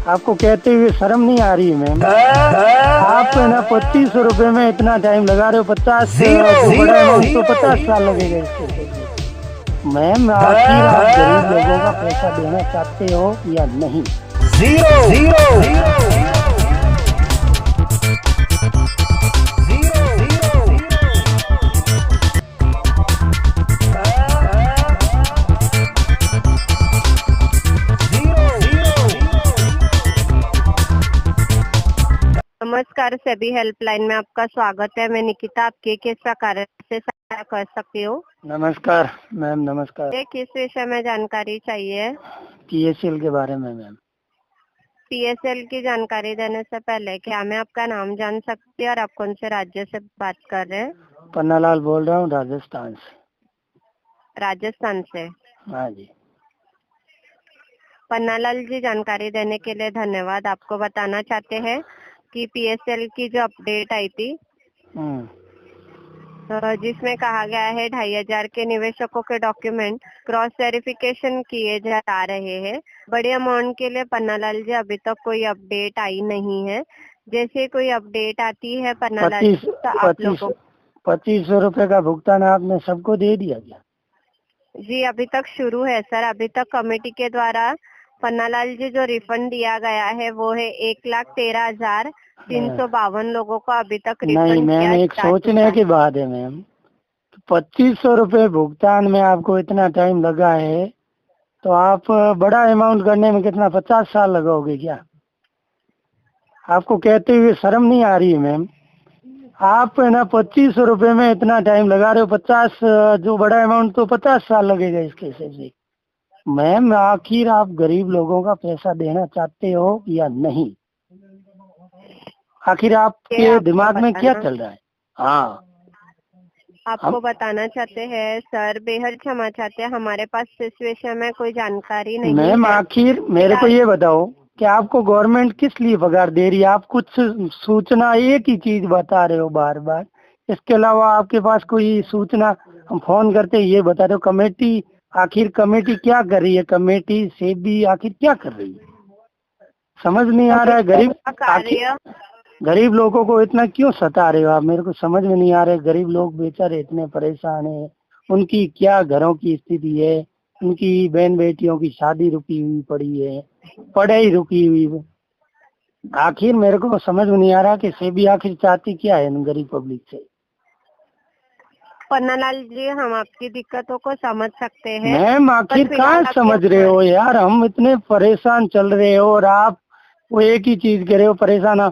आपको कहते हुए शर्म नहीं आ रही है मैम? आप ना 2500 रुपये में इतना टाइम लगा रहे हो। 50 जो बड़ा अमाउंट तो 50 साल लगेगा इसके लिए। मैम आखिर आप गरीब लोगों का पैसा देना चाहते हो या नहीं? जीरो जीरो जीरो नमस्कार, सेबी हेल्पलाइन में आपका स्वागत है। मैं निकिता, आपके किस प्रकार से सहायता कर सकती हूँ? नमस्कार मैम, नमस्कार। किस विषय में जानकारी चाहिए? PSL के बारे में मैम। PSL की जानकारी देने से पहले क्या मैं आपका नाम जान सकती हूँ और आप कौन से राज्य से बात कर रहे हैं? पन्नालाल बोल रहा हूँ, राजस्थान से। राजस्थान से? हाँ जी। पन्नालाल जी, जानकारी देने के लिए धन्यवाद। आपको बताना चाहते हैं कि PSL की जो अपडेट आई थी जिसमें कहा गया है 2500 के निवेशकों के डॉक्यूमेंट क्रॉस वेरिफिकेशन किए जा रहे हैं। बड़े अमाउंट के लिए पन्नालाल जी अभी तक कोई अपडेट आई नहीं है। जैसे कोई अपडेट आती है पन्नालाल जी तो आप लोगों 2500 रुपये का भुगतान आपने सबको दे दिया क्या? जी अभी तक शुरू है सर। अभी तक कमेटी के द्वारा पन्नालाल जी जो रिफंड दिया गया है वो है 1,13,352 लोगों को अभी तक रिफंड नहीं मैम, एक सोचने की बात है मैम। 2500 रुपये भुगतान में आपको इतना टाइम लगा है तो आप बड़ा अमाउंट करने में कितना 50 साल लगाओगे क्या? आपको कहते हुए शर्म नहीं आ रही है मैम? आप ना 2500 रुपये में इतना टाइम लगा रहे हो। 50 जो बड़ा अमाउंट तो 50 साल लगेगा इसके हिसाब से। मैम आखिर आप गरीब लोगों का पैसा देना चाहते हो या नहीं? आखिर आपके दिमाग में क्या चल रहा है? हाँ, आपको बताना चाहते हैं सर, बेहद क्षमा चाहते हैं, हमारे पास इस विषय में कोई जानकारी नहीं है। मैम आखिर मेरे को ये बताओ कि आपको गवर्नमेंट किस लिए पगार दे रही है? आप कुछ सूचना एक ही चीज बता रहे हो बार बार, इसके अलावा आपके पास कोई सूचना? हम फोन करते ये बता रहे हो कमेटी, आखिर कमेटी क्या कर रही है? कमेटी सेबी आखिर क्या कर रही है? समझ नहीं आ रहा है। गरीब लोगों को इतना क्यों सता रहे हो आप? मेरे को समझ में नहीं आ रहा है। गरीब लोग बेचारे इतने परेशान हैं, उनकी क्या घरों की स्थिति है, उनकी बहन बेटियों की शादी रुकी हुई पड़ी है, पढ़ाई रुकी हुई। आखिर मेरे को समझ में नहीं आ रहा कि सेबी आखिर चाहती क्या है इन गरीब पब्लिक से? पन्नालाल जी, हम आपकी दिक्कतों को समझ सकते हैं। मैम आखिर कहाँ समझ रहे हो यार? हम इतने परेशान चल रहे हो और आप वो एक ही चीज कह रहे हो, परेशान।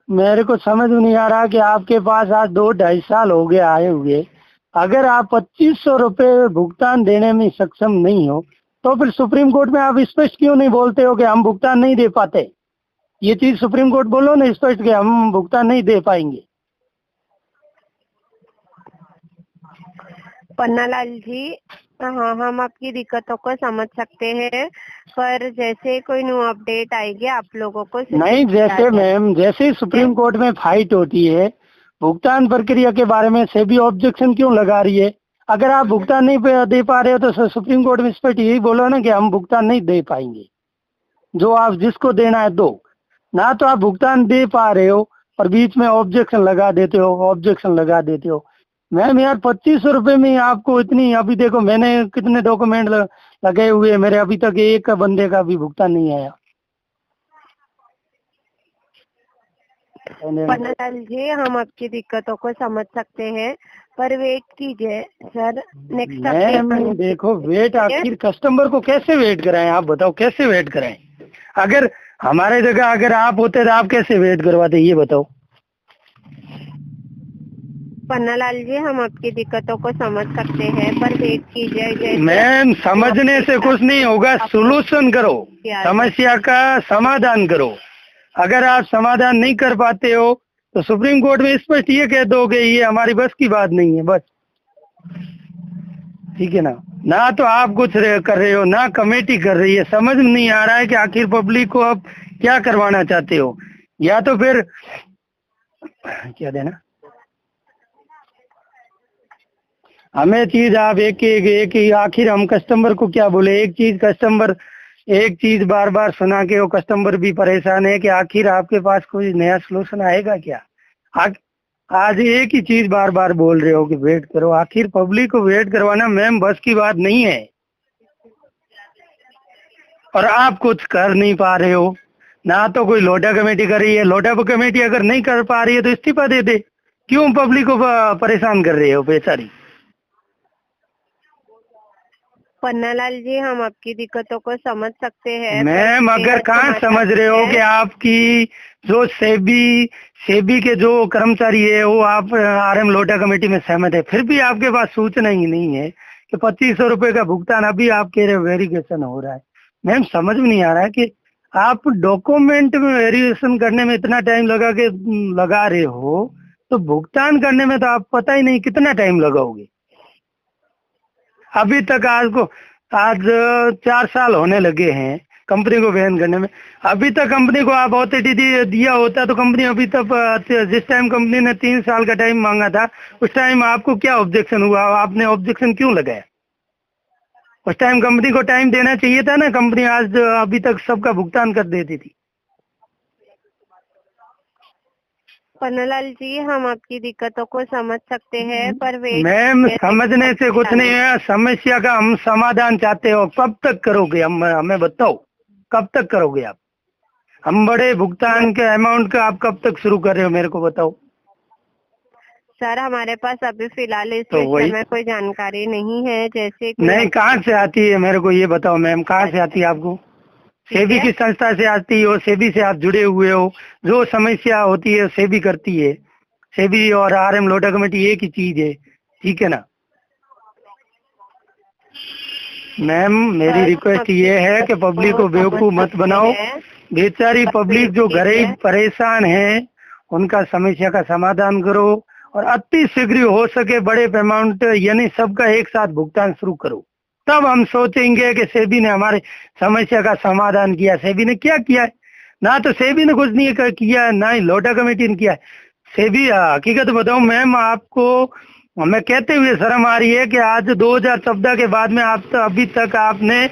मेरे को समझ में नहीं आ रहा कि आपके पास आज 2-2.5 साल हो गए आए हुए। अगर आप 2500 रुपये भुगतान देने में सक्षम नहीं हो तो फिर सुप्रीम कोर्ट में आप स्पष्ट क्यों नहीं बोलते हो कि हम भुगतान नहीं दे पाते? ये चीज सुप्रीम कोर्ट बोलो ना स्पष्ट कि हम भुगतान नहीं दे पाएंगे। पन्नालाल जी, हाँ, हम आपकी दिक्कतों को समझ सकते हैं, पर जैसे कोई न्यू अपडेट आएगी आप लोगों को नहीं, जैसे मैम जैसे सुप्रीम कोर्ट में फाइट होती है भुगतान प्रक्रिया के बारे में, सेबी ऑब्जेक्शन क्यों लगा रही है? अगर आप भुगतान नहीं दे पा रहे हो तो सुप्रीम कोर्ट में स्पष्ट यही बोलो ना कि हम भुगतान नहीं दे पाएंगे, जो आप जिसको देना है दो। ना तो आप भुगतान दे पा रहे हो और बीच में ऑब्जेक्शन लगा देते हो। मैम यार 2500 रुपये में आपको इतनी, अभी देखो मैंने कितने डॉक्यूमेंट लगे हुए हैं मेरे, अभी तक एक बंदे का भी भुगतान नहीं आया। पन्नालाल जी, हम आपकी दिक्कतों को समझ सकते हैं, पर वेट कीजिए सर। नेक्स्ट मैम देखो, वेट आखिर कस्टमर को कैसे वेट कराएं? आप बताओ कैसे वेट कराएं? अगर हमारे जगह अगर आप होते तो आप कैसे वेट करवाते, ये बताओ। पन्नालाल जी, हम आपकी दिक्कतों को समझ सकते हैं, पर वेट कीजिए। मैम समझने से कुछ नहीं होगा, सोल्यूशन करो, समस्या का समाधान करो। अगर आप समाधान नहीं कर पाते हो तो सुप्रीम कोर्ट में स्पष्ट ये कह दो कि ये हमारी बस की बात नहीं है, बस। ठीक है ना? ना तो आप कुछ कर रहे हो ना कमेटी कर रही है। समझ में नहीं आ रहा है कि आखिर पब्लिक को आप क्या करवाना चाहते हो, या तो फिर क्या देना हमें चीज आप एक ही आखिर हम कस्टमर को क्या बोले? एक चीज कस्टमर एक चीज बार बार सुना के वो कस्टमर भी परेशान है कि आखिर आपके पास कोई नया सलूशन आएगा क्या। आज एक ही चीज बार बार बोल रहे हो कि वेट करो। आखिर पब्लिक को वेट करवाना मैम बस की बात नहीं है, और आप कुछ कर नहीं पा रहे हो। ना तो कोई लोटा कमेटी कर रही है, लोटा कमेटी अगर नहीं कर पा रही है तो इस्तीफा दे दे। क्यों पब्लिक को परेशान कर रहे हो बेचारी। पन्नालाल जी, हम आपकी दिक्कतों को समझ सकते हैं। मैम अगर कहाँ समझ रहे हो कि आपकी जो सेबी के जो कर्मचारी है वो आप RM लोटा कमेटी में सहमत है, फिर भी आपके पास सूचना ही नहीं है कि 2500 रुपए का भुगतान अभी आपके वेरिफिकेशन हो रहा है। मैम समझ में नहीं आ रहा है कि आप डॉक्यूमेंट में वेरिफिकेशन करने में इतना टाइम लगा रहे हो, तो भुगतान करने में तो आप पता ही नहीं कितना टाइम लगाओगे। अभी तक आज 4 साल होने लगे हैं कंपनी को बैन करने में। अभी तक कंपनी को आप ऑथोरिटी दिया होता तो कंपनी अभी तक, जिस टाइम कंपनी ने 3 साल का टाइम मांगा था उस टाइम आपको क्या ऑब्जेक्शन हुआ, आपने ऑब्जेक्शन क्यों लगाया। उस टाइम कंपनी को टाइम देना चाहिए था ना, कंपनी आज अभी तक सबका भुगतान कर देती थी। पन्नालाल जी, हम आपकी दिक्कतों को समझ सकते हैं, पर मैम समझने से कुछ नहीं है, समस्या का हम समाधान चाहते हो। कब तक करोगे, हमें बताओ कब तक करोगे आप। हम बड़े भुगतान के अमाउंट का आप कब तक शुरू कर रहे हो मेरे को बताओ। सर, हमारे पास अभी फिलहाल इस विषय में कोई जानकारी नहीं है। जैसे नहीं, कहाँ से आती है मेरे को ये बताओ मैम, कहाँ से आती है आपको। सेबी की संस्था से आती हो, सेबी से आप जुड़े हुए हो, जो समस्या होती है सेबी करती है। सेबी और RM लोटा कमेटी एक ही चीज है, ठीक है ना। मैम मेरी रिक्वेस्ट ये है कि पब्लिक को बेवकूफ मत बनाओ। बेचारी पब्लिक जो गरीब परेशान है उनका समस्या का समाधान करो, और अति शीघ्र हो सके बड़े अमाउंट यानी सबका एक साथ भुगतान शुरू करो। तब हम सोचेंगे कि सेबी ने हमारे समस्या का समाधान किया। सेबी ने क्या किया है, ना तो सेबी ने कुछ नहीं किया है, ना ही लोटा कमेटी ने किया है। सेबी हकीकत बताऊं मैम आपको, हमें कहते हुए शर्म आ रही है कि आज 2014 के बाद में आप तो अभी तक आपने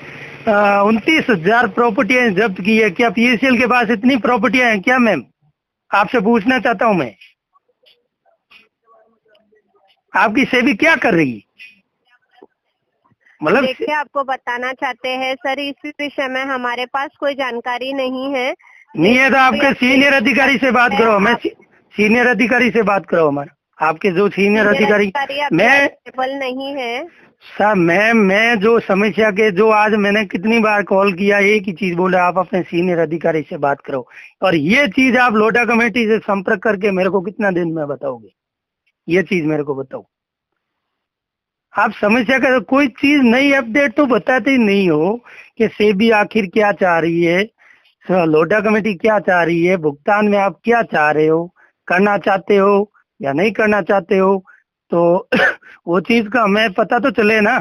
29,000 प्रॉपर्टियां जब्त की है। क्या PCL के पास इतनी प्रॉपर्टियां हैं क्या मैम, आपसे पूछना चाहता हूं मैं। आपकी सेबी क्या कर रही है, मतलब देखिए, आपको बताना चाहते हैं सर, इस विषय में हमारे पास कोई जानकारी नहीं है। नहीं है तो आपके सीनियर अधिकारी से बात करो। मैं सीनियर अधिकारी से बात करो, हमारा आपके जो सीनियर अधिकारी मैं नहीं है सर। मैं जो समस्या के जो आज मैंने कितनी बार कॉल किया, एक ही चीज बोला, आप अपने सीनियर अधिकारी से बात करो। और ये चीज आप लोटा कमेटी से संपर्क करके मेरे को कितना दिन में बताओगे, ये चीज मेरे को बताओ। आप समस्या का कोई चीज नई अपडेट तो बताते ही नहीं हो कि सेबी आखिर क्या चाह रही है, लोटा कमेटी क्या चाह रही है, भुगतान में आप क्या चाह रहे हो, करना चाहते हो या नहीं करना चाहते हो। तो वो चीज का हमें पता तो चले ना।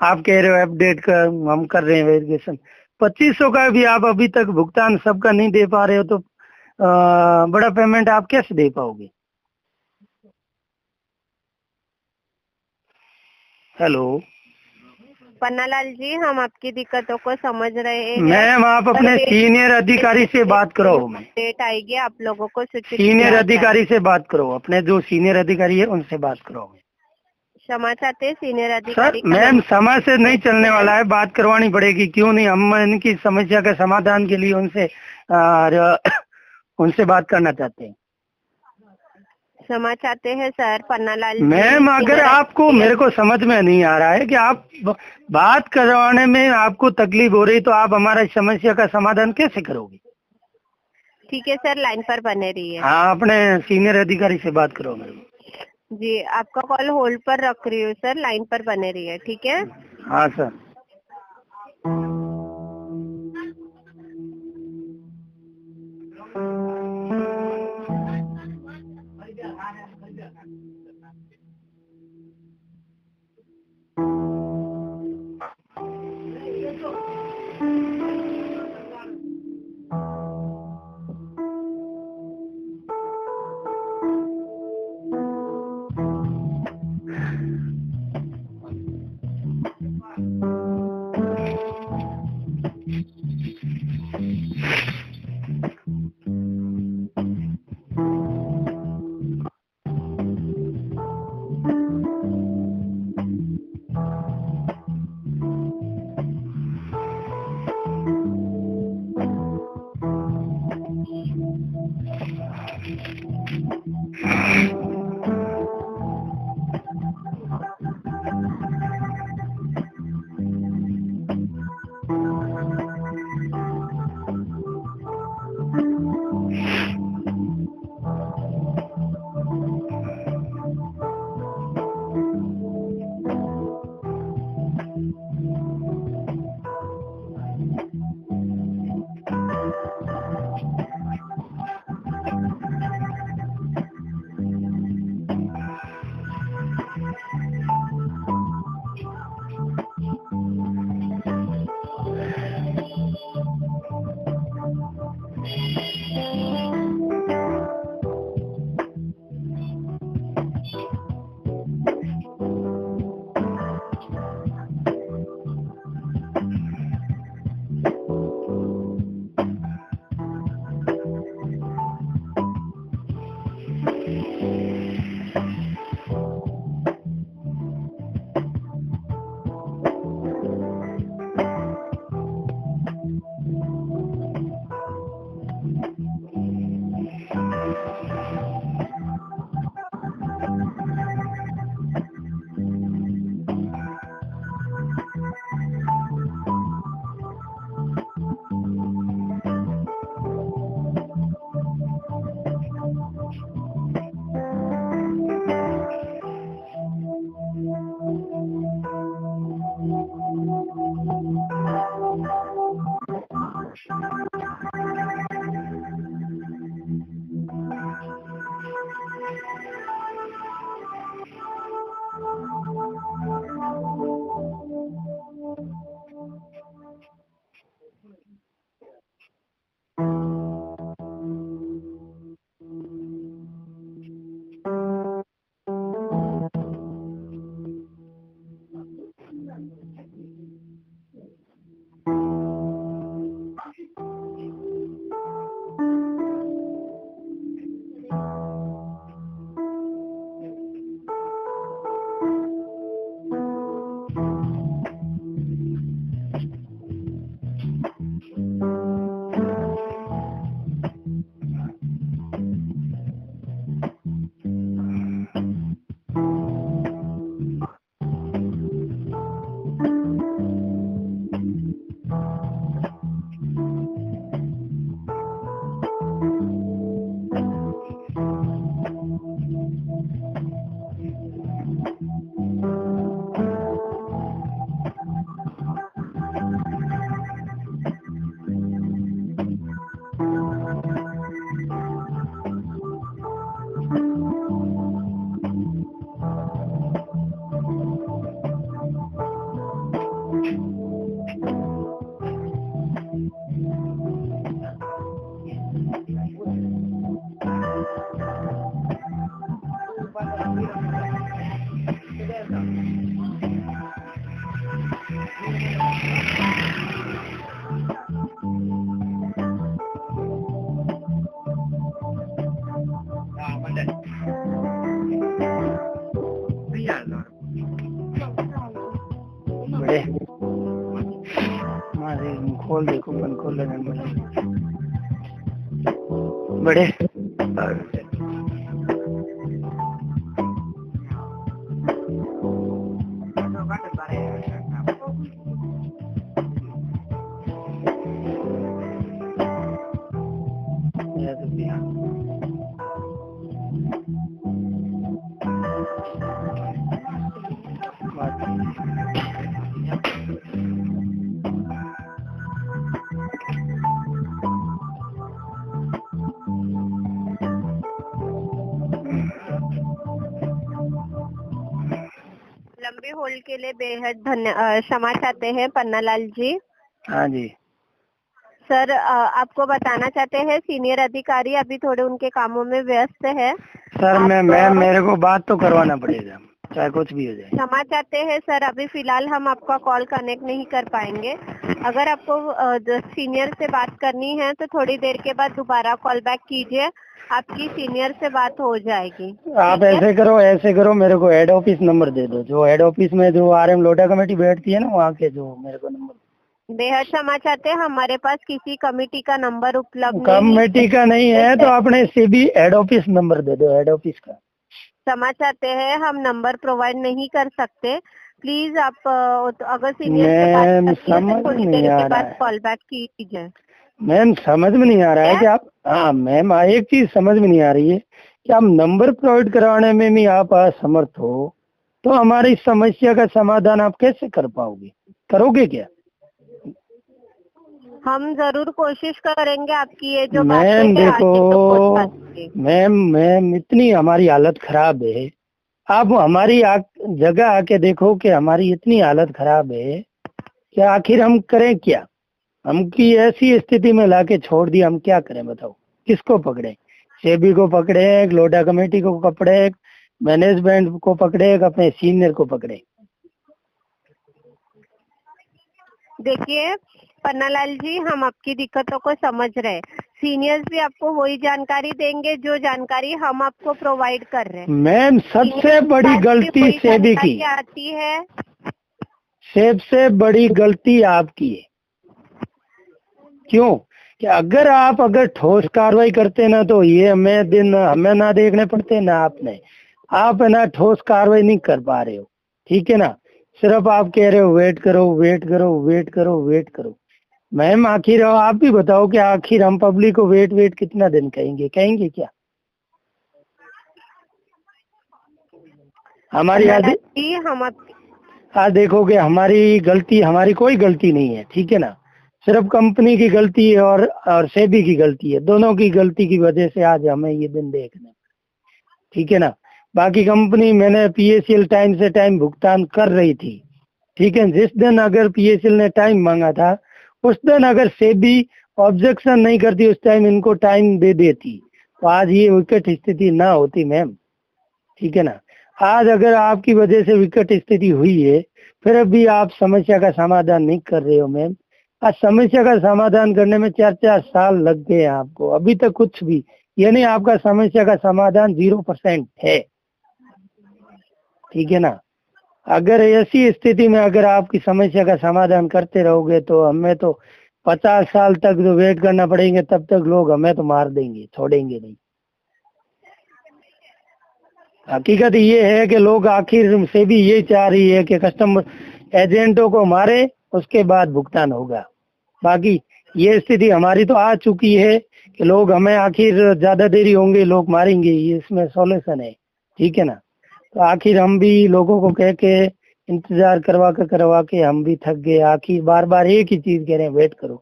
आप कह रहे हो अपडेट कर, हम कर रहे हैं वेरिफिकेशन। 2500 का भी आप अभी तक भुगतान सबका नहीं दे पा रहे हो, तो बड़ा पेमेंट आप कैसे दे पाओगे। हेलो पन्नालाल जी, हम आपकी दिक्कतों को समझ रहे हैं। मैम आप अपने सीनियर अधिकारी से बात करो। डेट आएगी आप लोगों को सूचित सीनियर अधिकारी से बात करो, अपने जो सीनियर अधिकारी है उनसे बात करो। क्षमा चाहते हैं सीनियर अधिकारी। सर मैम समय से नहीं चलने वाला है, बात करवानी पड़ेगी। क्यों नहीं, हम इनकी समस्या के समाधान के लिए उनसे बात करना चाहते हैं। क्षमा चाहते हैं सर, पन्नालाल जी। मैम अगर आपको मेरे को समझ में नहीं आ रहा है कि आप बात करवाने में आपको तकलीफ हो रही, तो आप हमारा समस्या का समाधान कैसे करोगे। ठीक है सर, लाइन पर बने रहिए। हाँ, अपने सीनियर अधिकारी से बात करो मेरे को। जी, आपका कॉल होल्ड पर रख रही हूँ सर, लाइन पर बने रहिए, ठीक है। हाँ सर। खोल दे, कूपन खोल ले बड़े। लंबे होल्ड के लिए बेहद क्षमा चाहते हैं पन्नालाल जी। हाँ जी सर, आपको बताना चाहते हैं सीनियर अधिकारी अभी थोड़े उनके कामों में व्यस्त है। सर, मैम मेरे को बात तो करवाना पड़ेगा, चाहे कुछ भी हो जाए। क्षमा चाहते हैं सर, अभी फिलहाल हम आपका कॉल कनेक्ट नहीं कर पाएंगे। अगर आपको सीनियर से बात करनी है तो थोड़ी देर के बाद दोबारा कॉल बैक कीजिए, आपकी सीनियर से बात हो जाएगी। आप ऐसे करो, मेरे को हेड ऑफिस नंबर दे दो, जो हेड ऑफिस में जो RM लोटा कमेटी बैठती है ना, वहाँ के जो मेरे को नंबर। बेहद क्षमा चाहते हैं, हमारे पास किसी कमेटी का नंबर उपलब्ध नहीं। कमेटी का नहीं है तो अपने CB हेड ऑफिस नंबर दे दो, हेड ऑफिस का। क्षमा चाहते हैं, हम नंबर प्रोवाइड नहीं कर सकते। प्लीज आप अगर सीनियर से बात करनी है तो थोड़ी देर के बाद कॉल बैक कीजिए। मैम समझ में नहीं आ रहा है कि आप, हाँ मैम एक चीज समझ में नहीं आ रही है कि आप नंबर प्रोवाइड करवाने में भी आप असमर्थ हो, तो हमारी समस्या का समाधान आप कैसे कर पाओगे, करोगे क्या? हम जरूर कोशिश करेंगे आपकी ये जो मैम देखो मैम इतनी हमारी हालत खराब है, आप हमारी जगह आके देखो कि हमारी इतनी हालत खराब है कि आखिर हम करें क्या? हमकी ऐसी स्थिति में लाके छोड़ दिया, हम क्या करें बताओ? किसको पकड़े? सेबी को पकड़े, लोटा कमेटी को पकड़े, मैनेजमेंट को पकड़े, अपने सीनियर को पकड़े? देखिए पन्नालाल जी, हम आपकी दिक्कतों को समझ रहे। सीनियर्स भी आपको वही जानकारी देंगे जो जानकारी हम आपको प्रोवाइड कर रहे हैं। मैम सबसे बड़ी गलती सेबी की आती है, सबसे बड़ी गलती आपकी है। क्यों? कि अगर ठोस कार्रवाई करते ना तो ये हमें ना देखने पड़ते ना आपने। आप ना ठोस कार्रवाई नहीं कर पा रहे हो, ठीक है ना? सिर्फ आप कह रहे हो वेट करो। मैम आखिर आप भी बताओ कि आखिर हम पब्लिक को वेट कितना दिन कहेंगे क्या? हमारी आज देखोगे हमारी गलती, हमारी कोई गलती नहीं है, ठीक है ना? सिर्फ कंपनी की गलती है और सेबी की गलती है, दोनों की गलती की वजह से आज हमें ये दिन देखना, ठीक है ना? बाकी कंपनी मैंने PACL टाइम से टाइम भुगतान कर रही थी, ठीक है। जिस दिन अगर PACL ने टाइम मांगा था उस दिन अगर सेबी ऑब्जेक्शन नहीं करती, उस टाइम इनको टाइम दे देती तो आज ये विकट स्थिति ना होती मैम, ठीक है ना? आज अगर आपकी वजह से विकट स्थिति हुई है, फिर भी आप समस्या का समाधान नहीं कर रहे हो मैम। आज समस्या का समाधान करने में 4 साल लग गए आपको, अभी तक कुछ भी, यानी आपका समस्या का समाधान 0% है, ठीक है ना? अगर ऐसी स्थिति में अगर आपकी समस्या का समाधान करते रहोगे तो हमें तो 50 साल तक जो वेट करना पड़ेंगे, तब तक लोग हमें तो मार देंगे, छोड़ेंगे नहीं। हकीकत ये है कि लोग आखिर से भी ये चाह रही है कि कस्टमर एजेंटों को मारे, उसके बाद भुगतान होगा। बाकी ये स्थिति हमारी तो आ चुकी है कि लोग हमें आखिर ज्यादा देरी होंगे, लोग मारेंगे, ये इसमें सॉल्यूशन है, ठीक है ना? तो आखिर हम भी लोगों को कह के इंतजार करवा के हम भी थक गए। आखिर बार एक ही चीज कह रहे हैं, वेट करो।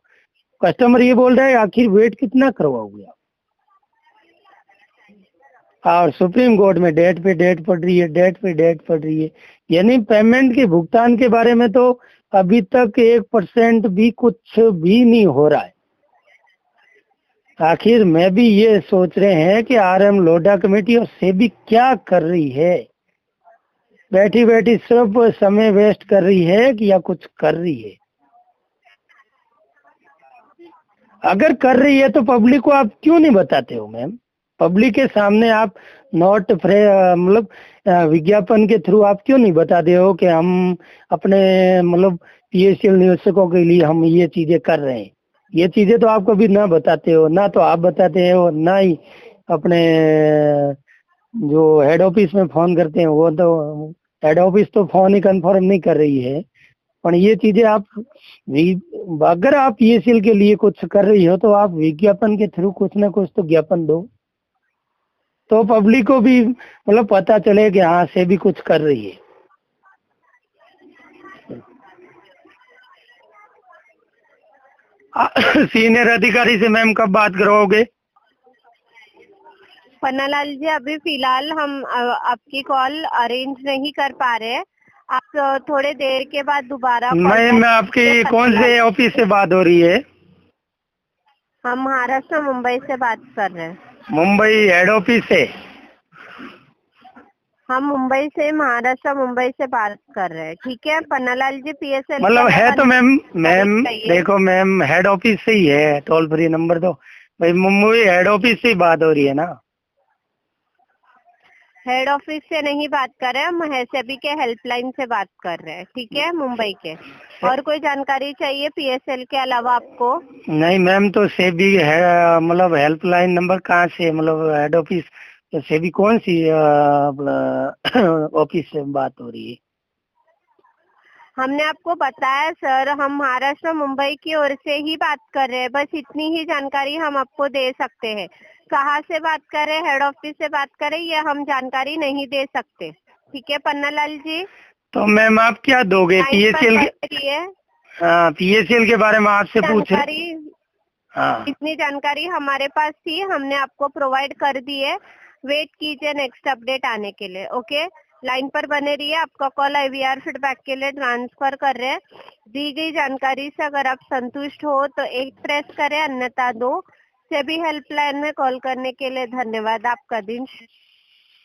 कस्टमर ये बोल रहा है आखिर वेट कितना करवाओगे आप? और सुप्रीम कोर्ट में डेट पे डेट पड़ रही है, यानी पेमेंट के भुगतान के बारे में तो अभी तक 1% भी कुछ भी नहीं हो रहा है। आखिर मैं भी ये सोच रहे हैं कि RM लोटा कमेटी और सेबी क्या कर रही है, बैठी सिर्फ समय वेस्ट कर रही है कि या कुछ कर रही है? अगर कर रही है तो पब्लिक को आप क्यों नहीं बताते हो मैम? पब्लिक के सामने आप नोट मतलब विज्ञापन के थ्रू आप क्यों नहीं बताते हो कि हम अपने मतलब पीएसएल निवेशकों के लिए हम ये चीजें कर रहे हैं। ये चीजें तो आप कभी ना बताते हो, ना तो आप बताते हो, ना ही अपने जो हेड ऑफिस में फोन करते हैं वो तो हेड ऑफिस तो फोन ही कंफर्म नहीं कर रही है। पर ये चीजें आप अगर आप पीएसएल के लिए कुछ कर रही हो तो आप विज्ञापन के थ्रू कुछ ना कुछ तो ज्ञापन दो, तो पब्लिक को भी मतलब पता चले कि हाँ से भी कुछ कर रही है। सीनियर अधिकारी से मैम कब बात करवाओगे? पन्नालाल जी, अभी फिलहाल हम आपकी कॉल अरेंज नहीं कर पा रहे हैं। आप थोड़े देर के बाद दोबारा मैम आपकी कौन से ऑफिस से बात हो रही है? हम महाराष्ट्र मुंबई से बात कर रहे हैं। मुंबई हेड ऑफिस से? हम मुंबई से, महाराष्ट्र मुंबई से बात कर रहे हैं। ठीक है पन्नालाल जी, पीएसएल मतलब है तो मैम देखो मैम हेड ऑफिस से ही है, टोल फ्री नंबर तो भाई मुंबई हेड ऑफिस से ही बात हो रही है ना। हेड ऑफिस से नहीं बात कर रहे हैं, हम एसएबी के हेल्पलाइन से बात कर रहे हैं। ठीक है, मुंबई के। और कोई जानकारी चाहिए पीएसएल के अलावा आपको? नहीं मैम, तो सेबी है मतलब हेल्पलाइन नंबर कहाँ से, मतलब हेड ऑफिस तो सेबी कौन सी ऑफिस से बात हो रही है? हमने आपको बताया सर, हम महाराष्ट्र मुंबई की ओर से ही बात कर रहे हैं। बस इतनी ही जानकारी हम आपको दे सकते हैं। कहाँ से बात कर रहे हैं, हेड ऑफिस से बात कर रहे हैं, ये हम जानकारी नहीं दे सकते। ठीक है पन्नालाल जी। तो मैम आप क्या दोगे पीएसएल के? हाँ, पीएसएल के बारे में आपसे पूछ रहे। हाँ, इतनी जानकारी हमारे पास थी, हमने आपको प्रोवाइड कर दी है। वेट कीजिए नेक्स्ट अपडेट आने के लिए। ओके, लाइन पर बने रहिए। आपका कॉल आईवीआर फीडबैक के लिए ट्रांसफर कर रहे हैं। दी गई जानकारी से अगर आप संतुष्ट हो तो 1 प्रेस करें, अन्यथा 2। सेबी हेल्पलाइन में कॉल करने के लिए धन्यवाद। आपका दिन